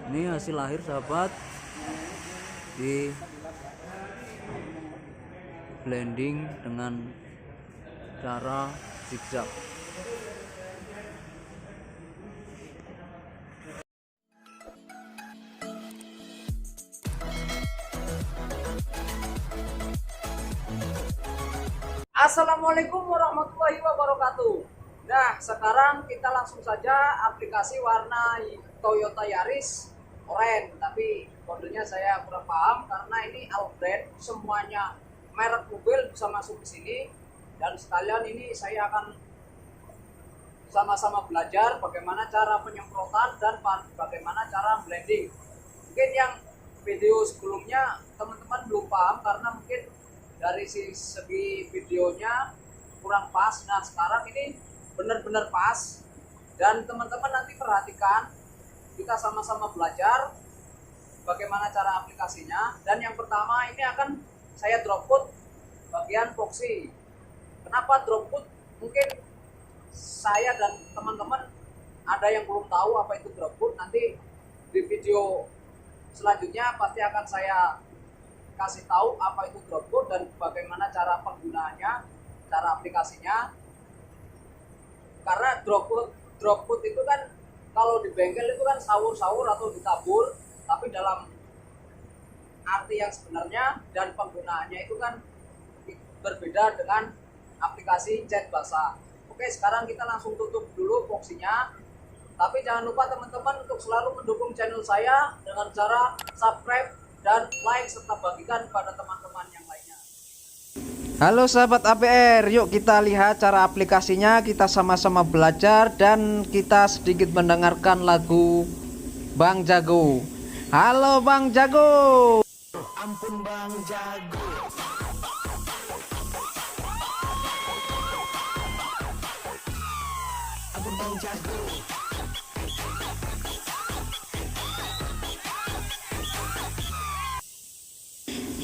Ini hasil akhir sahabat, di blending dengan cara zigzag. Assalamualaikum warahmatullahi wabarakatuh. Nah, sekarang kita langsung saja aplikasi warna Toyota Yaris oranye, tapi kodenya saya kurang paham karena ini all brand, semuanya merek mobil bisa masuk ke sini. Dan sekalian ini saya akan sama-sama belajar bagaimana cara penyemprotan dan bagaimana cara blending. Mungkin yang video sebelumnya teman-teman belum paham karena mungkin dari segi videonya kurang pas. Nah, sekarang ini benar-benar pas, dan teman-teman nanti perhatikan, kita sama-sama belajar bagaimana cara aplikasinya. Dan yang pertama ini akan saya dropwood bagian epoxy. Kenapa dropwood? Mungkin saya dan teman-teman ada yang belum tahu apa itu dropwood. Nanti di video selanjutnya pasti akan saya kasih tahu apa itu dropwood dan bagaimana cara penggunaannya, cara aplikasinya. Karena dropwood itu kan kalau di bengkel itu kan sawur-sawur atau ditabur, tapi dalam arti yang sebenarnya dan penggunaannya itu kan berbeda dengan aplikasi cat basah. Oke, sekarang kita langsung tutup dulu epoxinya. Tapi jangan lupa teman-teman untuk selalu mendukung channel saya dengan cara subscribe dan like serta bagikan pada teman-teman yang lainnya. Halo sahabat APR, yuk kita lihat cara aplikasinya, kita sama-sama belajar dan kita sedikit mendengarkan lagu Bang Jago. Halo Bang Jago. Ampun Bang Jago. Ampun Bang Jago.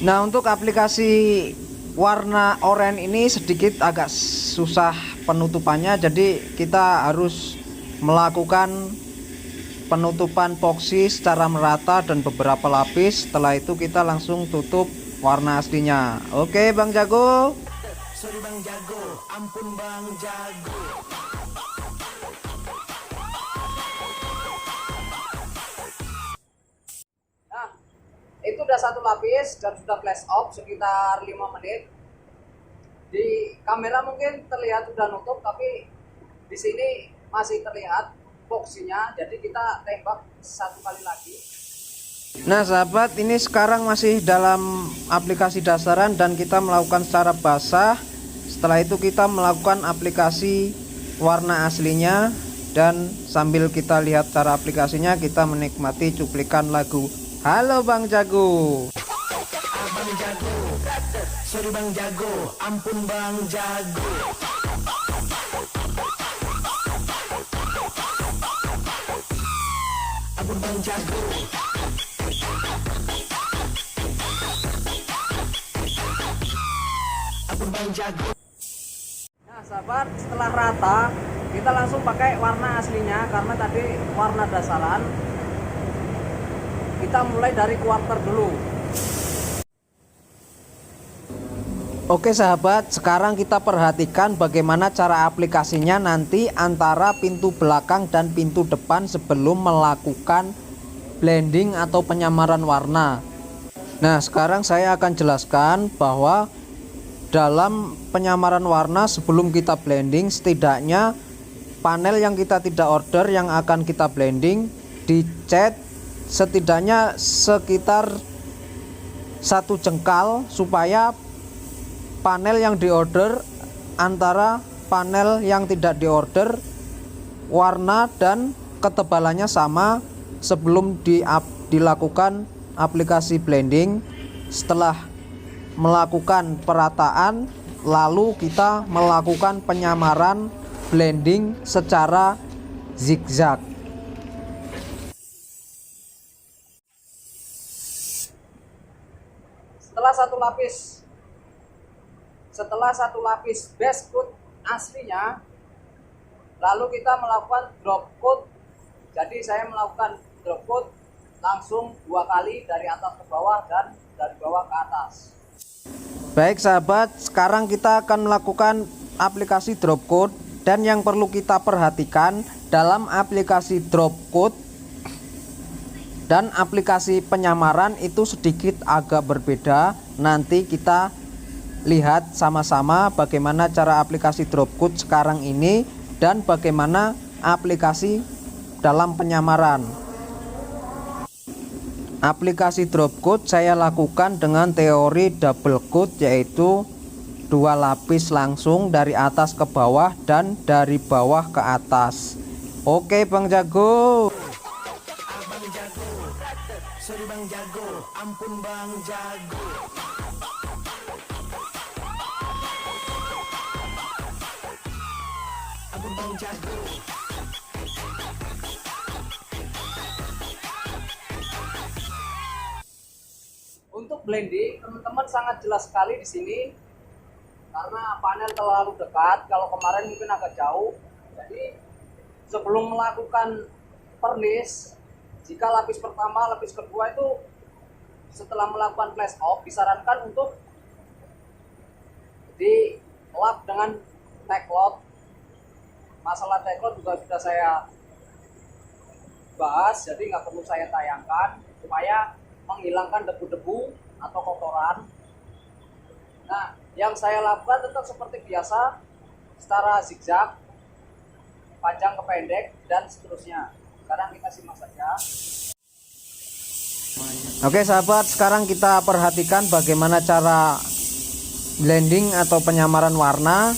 Nah, untuk aplikasi warna oranye ini sedikit agak susah penutupannya, jadi kita harus melakukan penutupan epoxy secara merata dan beberapa lapis. Setelah itu kita langsung tutup warna aslinya. Oke Bang Jago. Sorry Bang Jago, ampun Bang Jago. Nah, itu udah satu lapis dan sudah flash off sekitar 5 menit. Di kamera mungkin terlihat sudah nutup, tapi di sini masih terlihat epoxinya. Jadi kita tembak satu kali lagi. Nah sahabat, ini sekarang masih dalam aplikasi dasaran dan kita melakukan secara basah. Setelah itu kita melakukan aplikasi warna aslinya, dan sambil kita lihat cara aplikasinya, kita menikmati cuplikan lagu Halo Bang Jago. Abang Jago. Sorry Bang Jago, ampun Bang Jago. Ampun Bang Jago. Ampun Bang Jago. Nah sahabat, setelah rata kita langsung pakai warna aslinya, karena tadi warna dasaran. Kita mulai dari quarter dulu. Oke sahabat, sekarang kita perhatikan bagaimana cara aplikasinya nanti antara pintu belakang dan pintu depan sebelum melakukan blending atau penyamaran warna. Nah sekarang saya akan jelaskan bahwa dalam penyamaran warna sebelum kita blending, setidaknya panel yang kita tidak order yang akan kita blending dicat setidaknya sekitar 1 jengkal, supaya panel yang diorder antara panel yang tidak diorder warna dan ketebalannya sama sebelum dilakukan aplikasi blending. Setelah melakukan perataan, lalu kita melakukan penyamaran blending secara zigzag. Setelah satu lapis base coat aslinya, lalu kita melakukan drop coat. Jadi saya melakukan drop coat langsung 2 kali dari atas ke bawah dan dari bawah ke atas. Baik sahabat, sekarang kita akan melakukan aplikasi dropcode, dan yang perlu kita perhatikan dalam aplikasi dropcode dan aplikasi penyamaran itu sedikit agak berbeda. Nanti kita lihat sama-sama bagaimana cara aplikasi dropcode sekarang ini dan bagaimana aplikasi dalam penyamaran. Aplikasi dropcode saya lakukan dengan teori double code, yaitu 2 lapis langsung dari atas ke bawah dan dari bawah ke atas. Oke Bang Jago. Abang jago, sorry Bang Jago, ampun Bang Jago. Ampun Bang Jago. Untuk blending, teman-teman sangat jelas sekali di sini karena panel terlalu dekat. Kalau kemarin mungkin agak jauh. Jadi sebelum melakukan pernis, jika lapis pertama, lapis kedua itu setelah melakukan flash off disarankan untuk di lap dengan tacklot. Masalah tacklot juga sudah saya bahas, jadi nggak perlu saya tayangkan supaya menghilangkan debu-debu atau kotoran. Nah, yang saya lakukan tetap seperti biasa, secara zigzag, panjang ke pendek, dan seterusnya. Sekarang kita simak saja. Oke sahabat, sekarang kita perhatikan bagaimana cara blending atau penyamaran warna.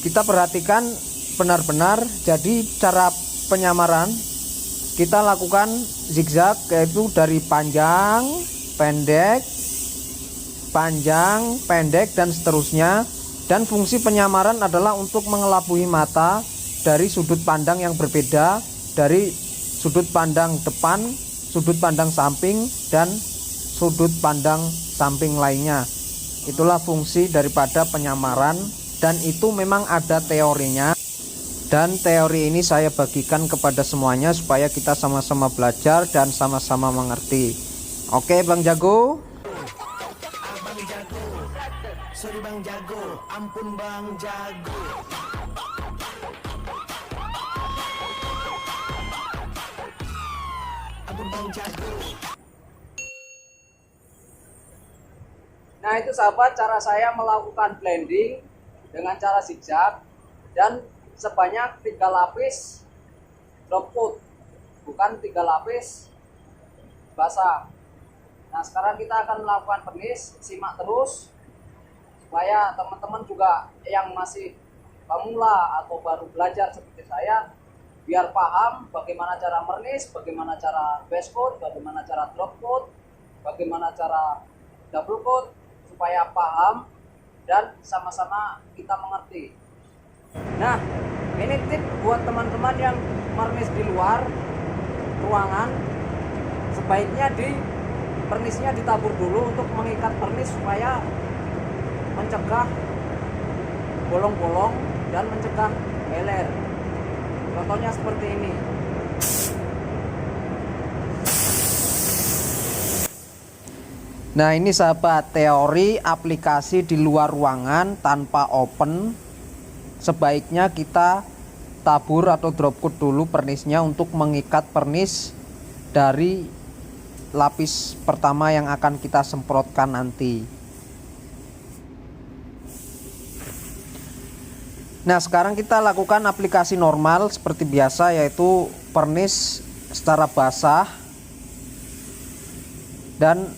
Kita perhatikan benar-benar. Jadi cara penyamaran kita lakukan zigzag, yaitu dari panjang, pendek, panjang, pendek, dan seterusnya. Dan fungsi penyamaran adalah untuk mengelabui mata dari sudut pandang yang berbeda, dari sudut pandang depan, sudut pandang samping, dan sudut pandang samping lainnya. Itulah fungsi daripada penyamaran, dan itu memang ada teorinya. Dan teori ini saya bagikan kepada semuanya supaya kita sama-sama belajar dan sama-sama mengerti. Oke Bang Jago. Abang Jago, sorry Bang Jago, ampun Bang Jago. Ampun Bang Jago. Nah, itu sahabat cara saya melakukan blending dengan cara zigzag dan sebanyak 3 lapis drop coat, bukan 3 lapis basah. Nah, sekarang kita akan melakukan pernis. Simak terus supaya teman-teman juga yang masih pemula atau baru belajar seperti saya biar paham bagaimana cara mernis, bagaimana cara base coat, bagaimana cara drop coat, bagaimana cara double coat, supaya paham dan sama-sama kita mengerti. Nah, ini tip buat teman-teman yang mernis di luar ruangan, sebaiknya pernisnya ditabur dulu untuk mengikat pernis supaya mencegah bolong-bolong dan mencegah meler. Contohnya seperti ini. Nah ini sahabat, teori aplikasi di luar ruangan tanpa open. Sebaiknya kita tabur atau drop coat dulu pernisnya untuk mengikat pernis dari lapis pertama yang akan kita semprotkan nanti. Nah sekarang kita lakukan aplikasi normal seperti biasa, yaitu pernis secara basah. Dan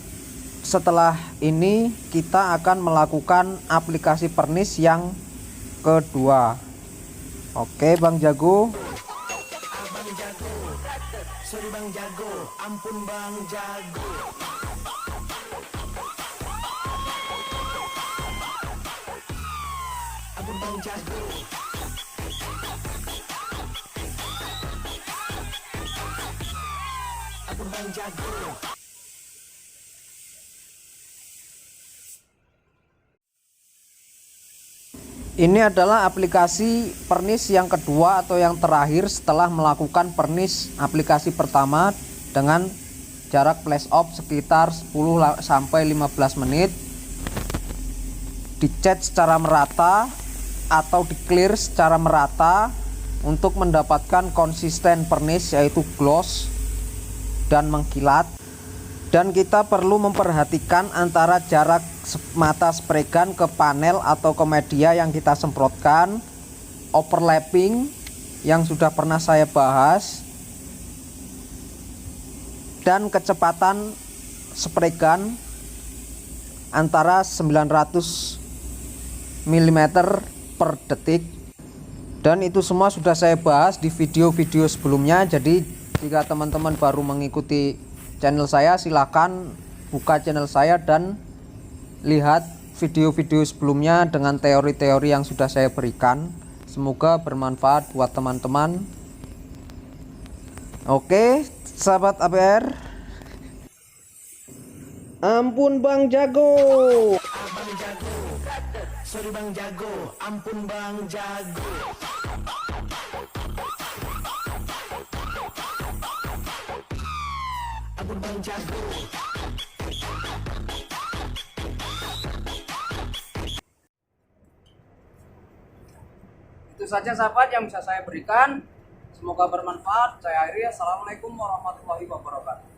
setelah ini kita akan melakukan aplikasi pernis yang kedua. Oke Bang Jago. Abang Jago, sorry Bang Jago, ampun Bang Jago. Ampun Bang Jago. Ampun Bang Jago. Ini adalah aplikasi pernis yang kedua atau yang terakhir setelah melakukan pernis aplikasi pertama dengan jarak flash off sekitar 10 sampai 15 menit. Dicat secara merata atau di clear secara merata untuk mendapatkan konsisten pernis yaitu gloss dan mengkilat. Dan kita perlu memperhatikan antara jarak mata spray gun ke panel atau ke media yang kita semprotkan, overlapping yang sudah pernah saya bahas, dan kecepatan spray gun antara 900 mm per detik. Dan itu semua sudah saya bahas di video-video sebelumnya. Jadi jika teman-teman baru mengikuti channel saya, silakan buka channel saya dan lihat video-video sebelumnya dengan teori-teori yang sudah saya berikan. Semoga bermanfaat buat teman-teman. Oke, sahabat APR. Ampun Bang Jago. Abang jago, sorry Bang Jago, ampun Bang Jago. Ampun Bang Jago. Itu saja sahabat yang bisa saya berikan. Semoga bermanfaat. Saya akhiri. Assalamualaikum warahmatullahi wabarakatuh.